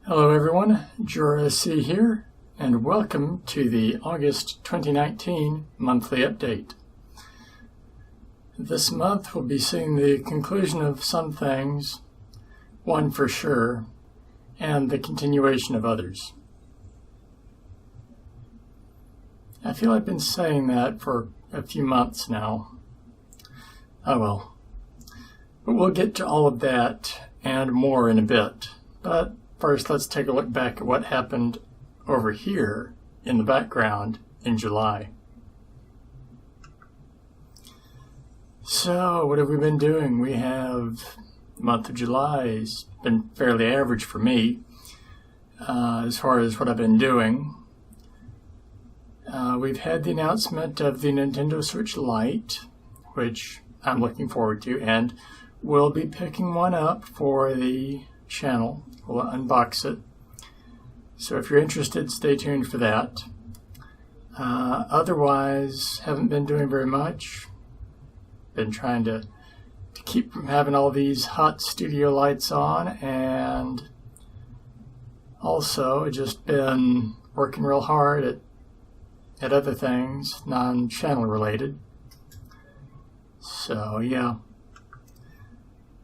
Hello everyone, JoRaSe here, and welcome to the August 2019 monthly update. This month we'll be seeing the conclusion of some things, one for sure, and the continuation of others. I feel I've been saying that for a few months now. Oh well. But we'll get to all of that and more in a bit. But first, let's take a look back at what happened over here in the background in July. So, what have we been doing? We have the month of July has been fairly average for me as far as what I've been doing. We've had the announcement of the Nintendo Switch Lite, which I'm looking forward to, and we'll be picking one up for the channel. We'll unbox it. So if you're interested, stay tuned for that. Otherwise, haven't been doing very much. Been trying to keep from having all these hot studio lights on, and also just been working real hard at other things, non-channel related. So yeah.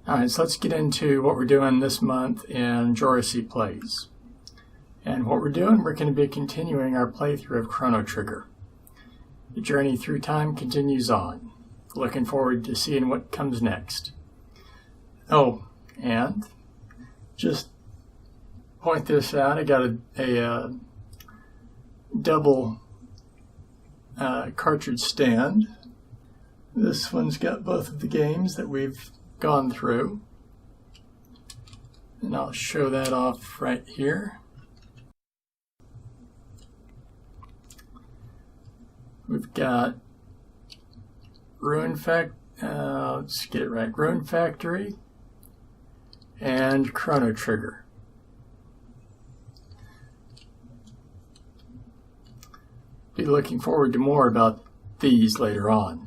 Alright, so let's get into what we're doing this month in JoRaSe Plays. And what we're doing, we're going to be continuing our playthrough of Chrono Trigger. The journey through time continues on. Looking forward to seeing what comes next. Oh, and just point this out, I got a double cartridge stand. This one's got both of the games that we've gone through, and I'll show that off right here. We've got Ruin Factory and Chrono Trigger. Be looking forward to more about these later on.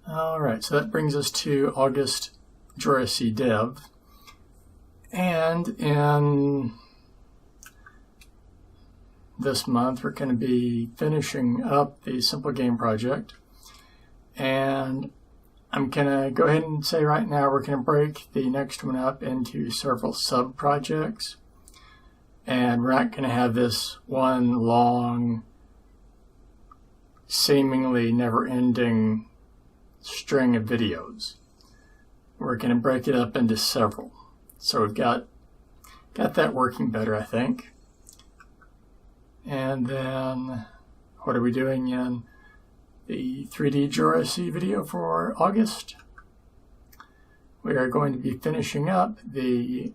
Alright, so that brings us to August JoRaSeDev. And in this month, we're going to be finishing up the Simple Game project. And I'm going to go ahead and say right now we're going to break the next one up into several sub-projects. And we're not going to have this one long, seemingly never-ending string of videos. We're going to break it up into several. So we've got that working better, I think. And then what are we doing in the 3D JoRaSe video for August? We are going to be finishing up the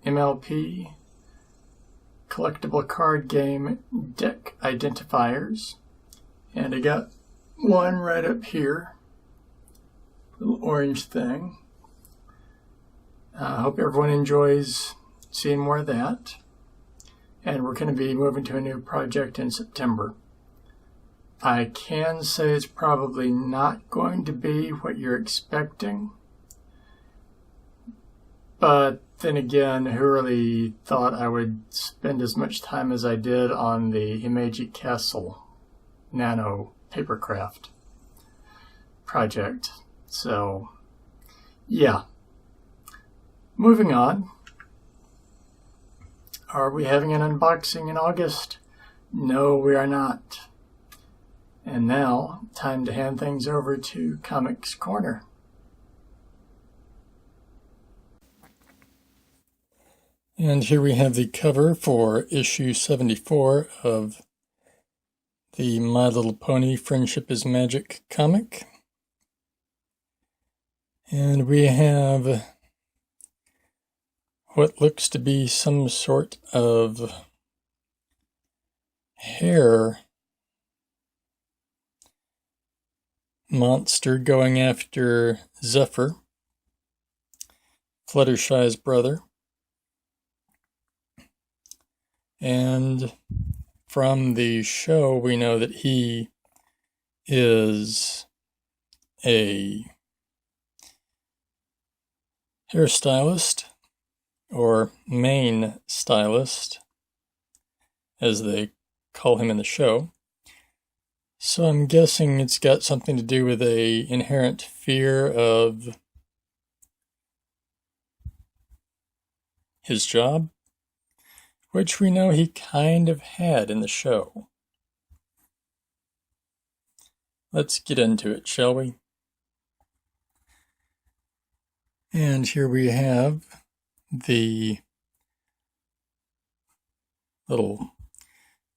MLP collectible card game deck identifiers. And I got one right up here. Little orange thing. I hope everyone enjoys seeing more of that. And we're going to be moving to a new project in September. I can say it's probably not going to be what you're expecting. But then again, who really thought I would spend as much time as I did on the Himeji Castle Nano Papercraft project? So, yeah. Moving on. Are we having an unboxing in August? No, we are not. And now, time to hand things over to Comics Corner. And here we have the cover for issue 74 of the My Little Pony Friendship is Magic comic. And we have what looks to be some sort of hair monster going after Zephyr. Fluttershy's brother. And from the show, we know that he is a hairstylist, or main stylist, as they call him in the show. So I'm guessing it's got something to do with an inherent fear of his job, which we know he kind of had in the show. Let's get into it, shall we? And here we have the little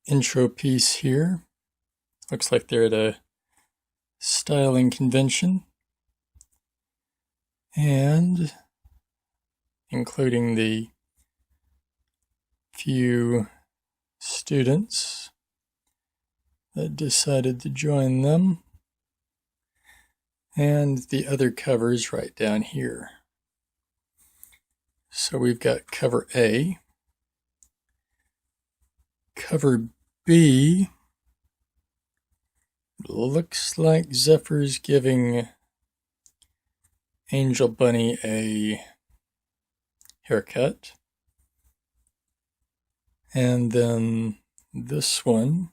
intro piece here. Looks like they're at a styling convention, and including the few students that decided to join them, and the other covers right down here. So we've got cover A. Cover B looks like Zephyr's giving Angel Bunny a haircut. And then this one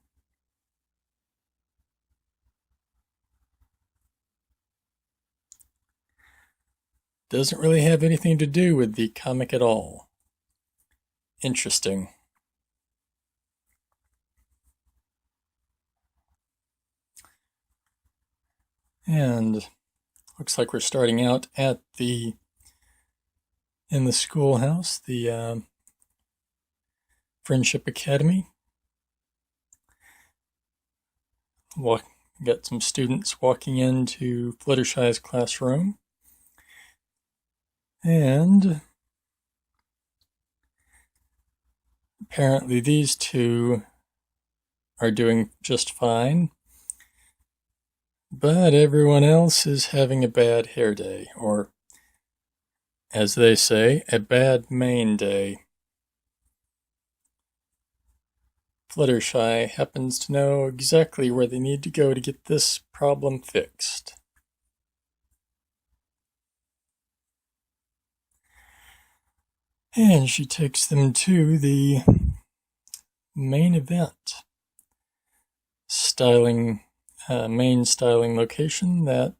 doesn't really have anything to do with the comic at all. Interesting. And looks like we're starting out at in the schoolhouse, the Friendship Academy. Got some students walking into Fluttershy's classroom. And apparently these two are doing just fine. But everyone else is having a bad hair day, or as they say, a bad mane day. Fluttershy happens to know exactly where they need to go to get this problem fixed. And she takes them to the main event, main styling location that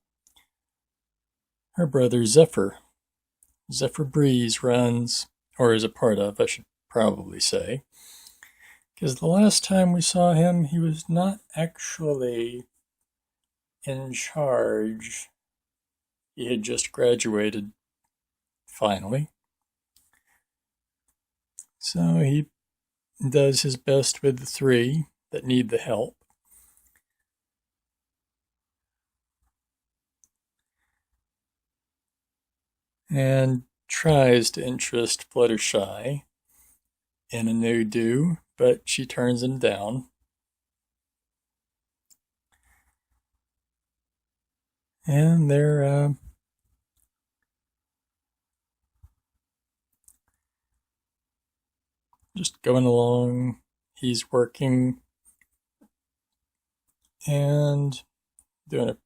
her brother Zephyr Breeze runs, or is a part of, I should probably say. Because the last time we saw him, he was not actually in charge. He had just graduated, finally. So he does his best with the three that need the help. And tries to interest Fluttershy in a new do, but she turns him down. And they're just going along. He's working and doing a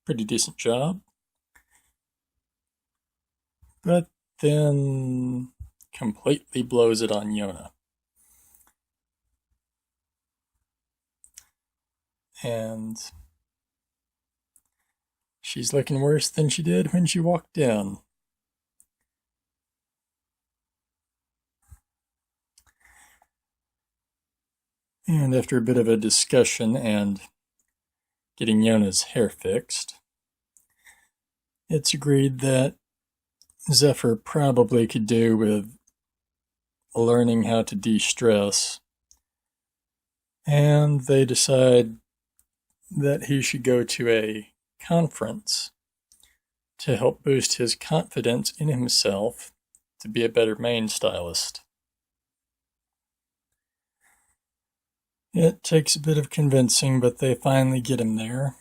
pretty decent job. But then completely blows it on Yona. And she's looking worse than she did when she walked in. And after a bit of a discussion and getting Yona's hair fixed, it's agreed that Zephyr probably could do with learning how to de-stress. And they decide that he should go to a conference to help boost his confidence in himself to be a better main stylist. It takes a bit of convincing, but they finally get him there.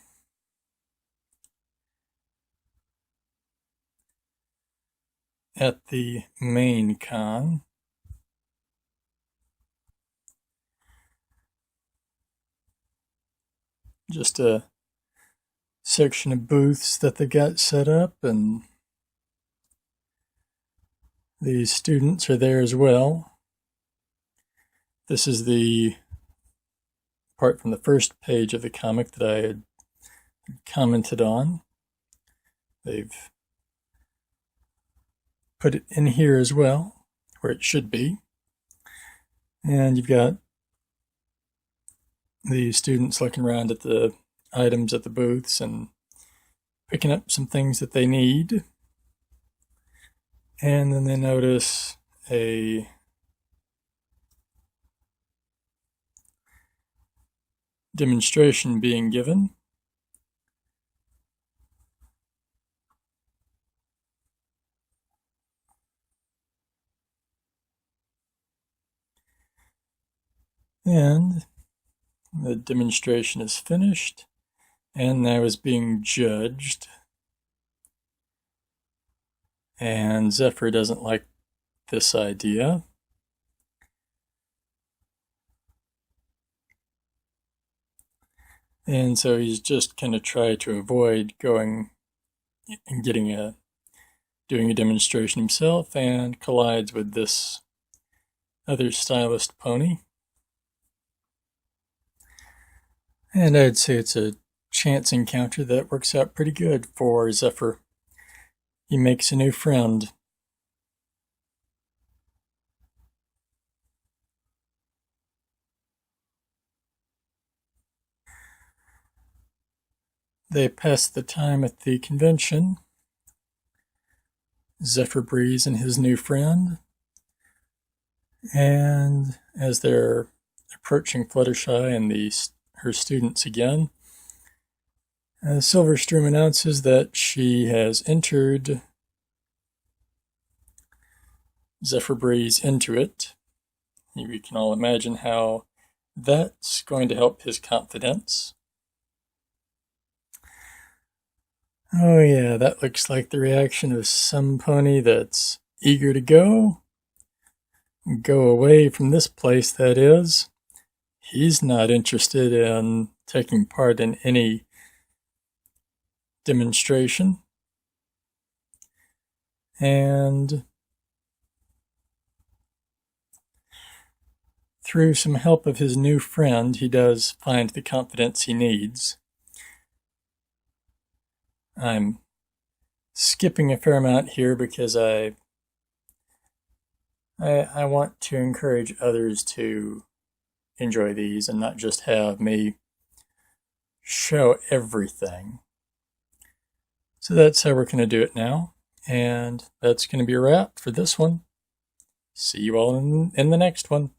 at the main con. Just a section of booths that they got set up, and the students are there as well. This is the part from the first page of the comic that I had commented on. They've put it in here as well, where it should be. And you've got the students looking around at the items at the booths and picking up some things that they need. And then they notice a demonstration being given. And the demonstration is finished and now is being judged. And Zephyr doesn't like this idea. And so he's just kind of tried to avoid going and doing a demonstration himself, and collides with this other stylist pony. And I'd say it's a chance encounter that works out pretty good for Zephyr. He makes a new friend. They pass the time at the convention. Zephyr Breeze and his new friend. And as they're approaching Fluttershy and her students again, Silverstream announces that she has entered Zephyr Breeze into it. We can all imagine how that's going to help his confidence. Oh yeah, that looks like the reaction of some pony that's eager to go away from this place, that is. He's not interested in taking part in any demonstration. And through some help of his new friend, he does find the confidence he needs. I'm skipping a fair amount here because I want to encourage others to enjoy these and not just have me show everything. So that's how we're going to do it now. And that's going to be a wrap for this one. See you all in the next one.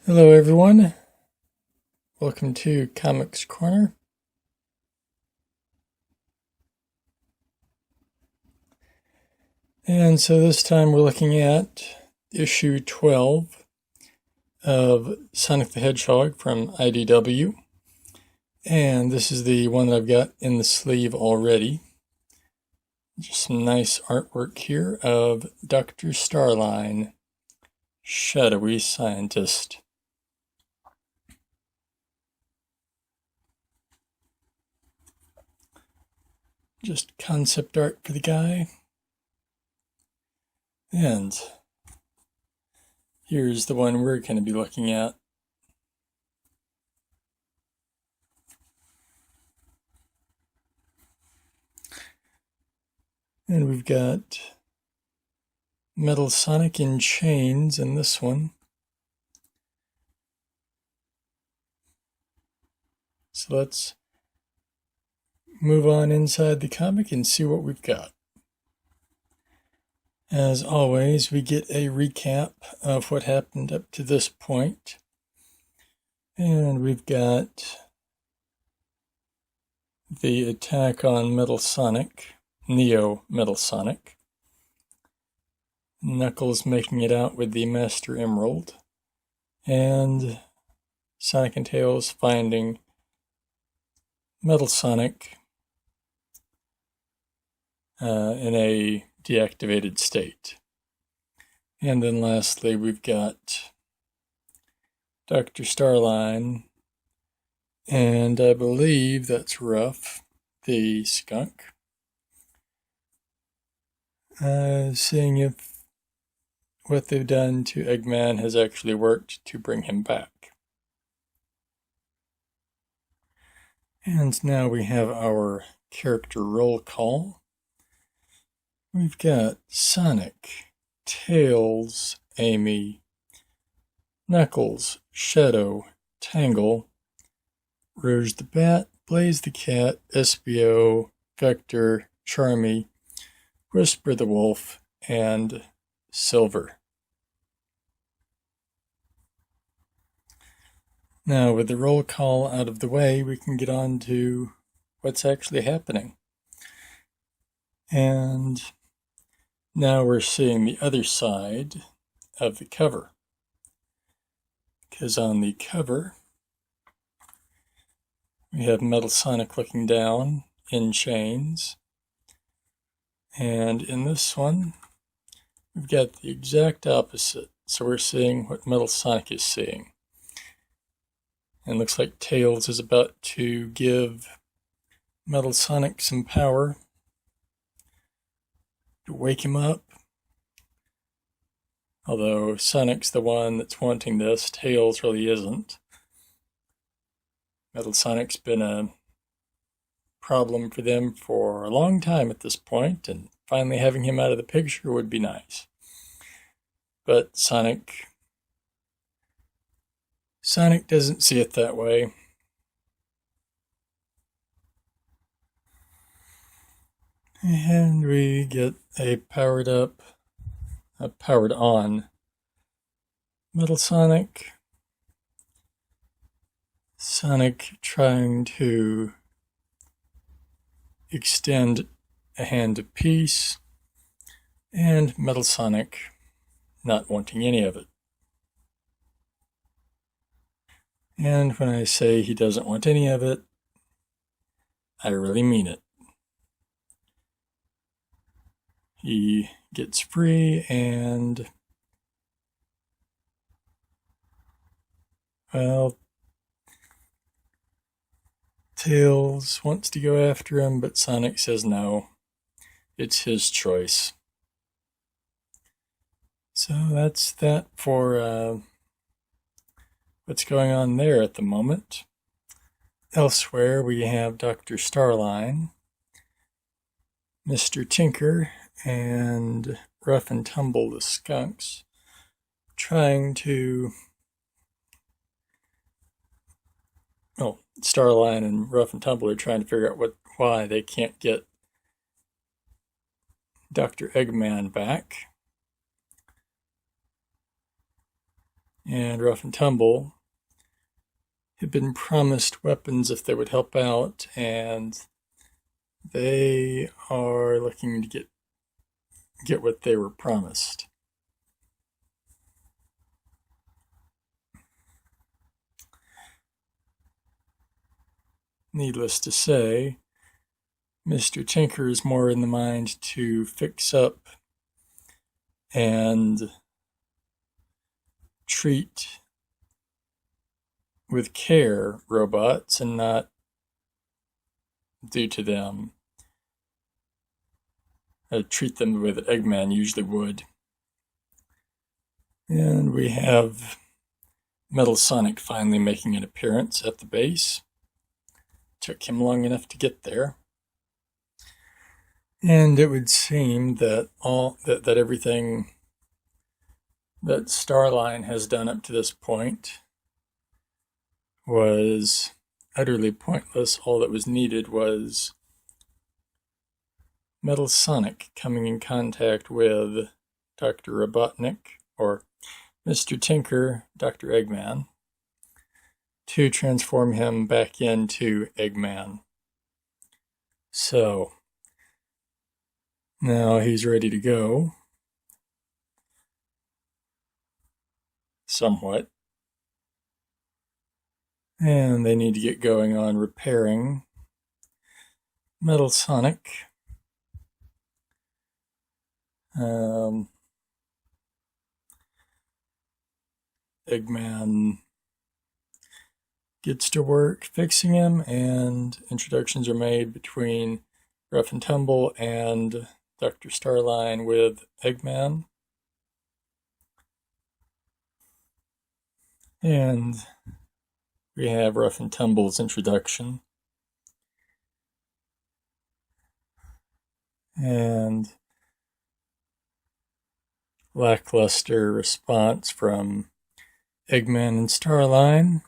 Hello everyone. Welcome to Comics Corner. And so this time we're looking at issue 12 of Sonic the Hedgehog from IDW. And this is the one that I've got in the sleeve already. Just some nice artwork here of Dr. Starline, shadowy scientist. Just concept art for the guy. And here's the one we're going to be looking at. And we've got Metal Sonic in chains in this one. So let's move on inside the comic and see what we've got. As always, we get a recap of what happened up to this point. And we've got the attack on Metal Sonic, Neo Metal Sonic. Knuckles making it out with the Master Emerald. And Sonic and Tails finding Metal Sonic in a deactivated state. And then lastly, we've got Dr. Starline, and I believe that's Ruff, the skunk. Seeing if what they've done to Eggman has actually worked to bring him back. And now we have our character roll call. We've got Sonic, Tails, Amy, Knuckles, Shadow, Tangle, Rouge the Bat, Blaze the Cat, SBO, Vector, Charmy, Whisper the Wolf, and Silver. Now, with the roll call out of the way, we can get on to what's actually happening. And now we're seeing the other side of the cover. Because on the cover, we have Metal Sonic looking down in chains. And in this one, we've got the exact opposite. So we're seeing what Metal Sonic is seeing. And it looks like Tails is about to give Metal Sonic some power to wake him up. Although Sonic's the one that's wanting this, Tails really isn't. Metal Sonic's been a problem for them for a long time at this point, and finally having him out of the picture would be nice. But Sonic doesn't see it that way. And we get a powered on Metal Sonic. Sonic trying to extend a hand of peace, and Metal Sonic not wanting any of it. And when I say he doesn't want any of it, I really mean it. He gets free and, well, Tails wants to go after him, but Sonic says no. It's his choice. So that's that for what's going on there at the moment. Elsewhere, we have Dr. Starline, Mr. Tinker, and Rough and Tumble the skunks trying to... Well, Starline and Rough and Tumble are trying to figure out why they can't get Dr. Eggman back. And Rough and Tumble had been promised weapons if they would help out, and they are looking to get what they were promised. Needless to say, Mr. Tinker is more in the mind to fix up and treat with care robots and not do to them, treat them the way that Eggman usually would. And we have Metal Sonic finally making an appearance at the base. Took him long enough to get there. And it would seem that that everything that Starline has done up to this point was utterly pointless. All that was needed was Metal Sonic coming in contact with Dr. Robotnik, or Mr. Tinker, Dr. Eggman, to transform him back into Eggman. So, now he's ready to go. Somewhat. And they need to get going on repairing Metal Sonic. Eggman gets to work fixing him, and introductions are made between Rough and Tumble and Dr. Starline with Eggman. And we have Rough and Tumble's introduction. And lackluster response from Eggman and Starline.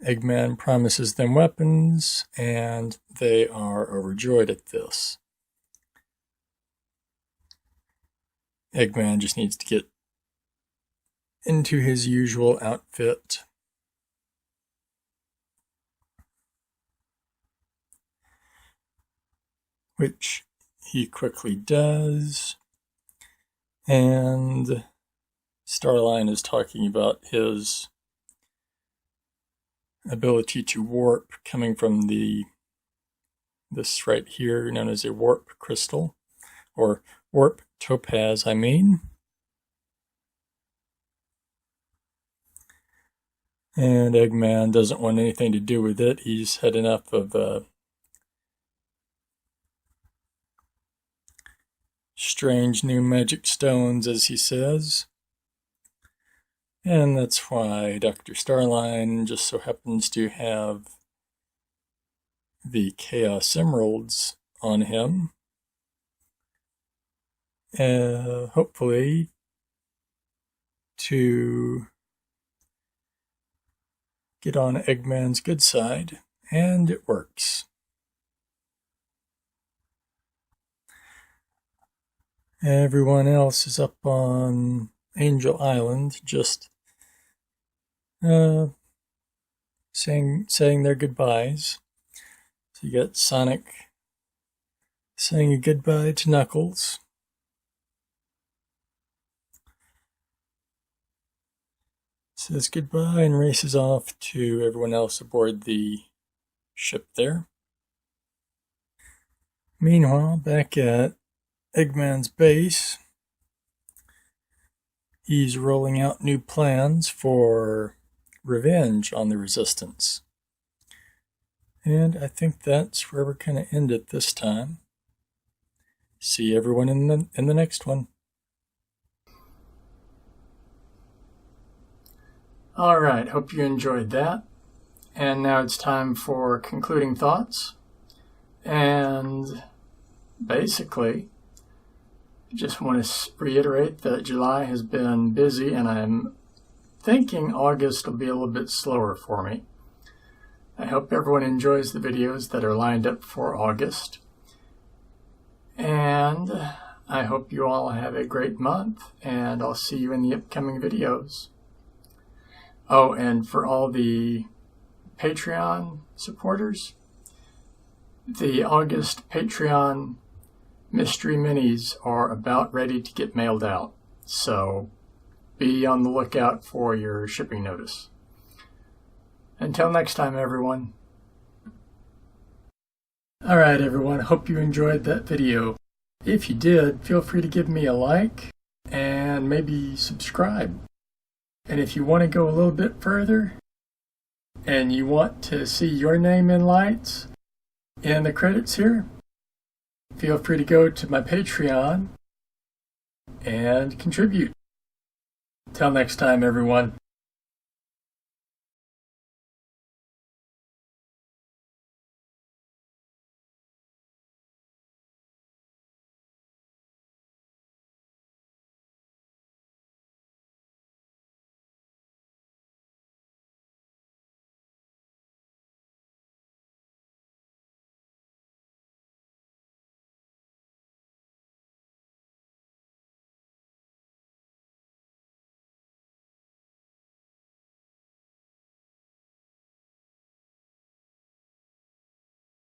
Eggman promises them weapons, and they are overjoyed at this. Eggman just needs to get into his usual outfit. Which he quickly does. And Starline is talking about his ability to warp coming from this right here known as a warp crystal, or warp topaz, I mean. And Eggman doesn't want anything to do with it. He's had enough of strange new magic stones, as he says. And that's why Dr. Starline just so happens to have the Chaos Emeralds on him. Hopefully to get on Eggman's good side, and it works. Everyone else is up on Angel Island, just saying their goodbyes. So you got Sonic saying a goodbye to Knuckles. Says goodbye and races off to everyone else aboard the ship there. Meanwhile, back at Eggman's base, he's rolling out new plans for revenge on the Resistance. And I think that's where we're going to end it this time. See everyone in the next one. All right, hope you enjoyed that. And now it's time for concluding thoughts. And basically, I just want to reiterate that July has been busy, and I'm thinking August will be a little bit slower for me. I hope everyone enjoys the videos that are lined up for August. And I hope you all have a great month, and I'll see you in the upcoming videos. Oh, and for all the Patreon supporters, the August Patreon mystery minis are about ready to get mailed out, so be on the lookout for your shipping notice. Until next time, everyone. Alright, everyone, hope you enjoyed that video. If you did, feel free to give me a like and maybe subscribe. And if you want to go a little bit further and you want to see your name in lights in the credits here, feel free to go to my Patreon and contribute. Till next time, everyone.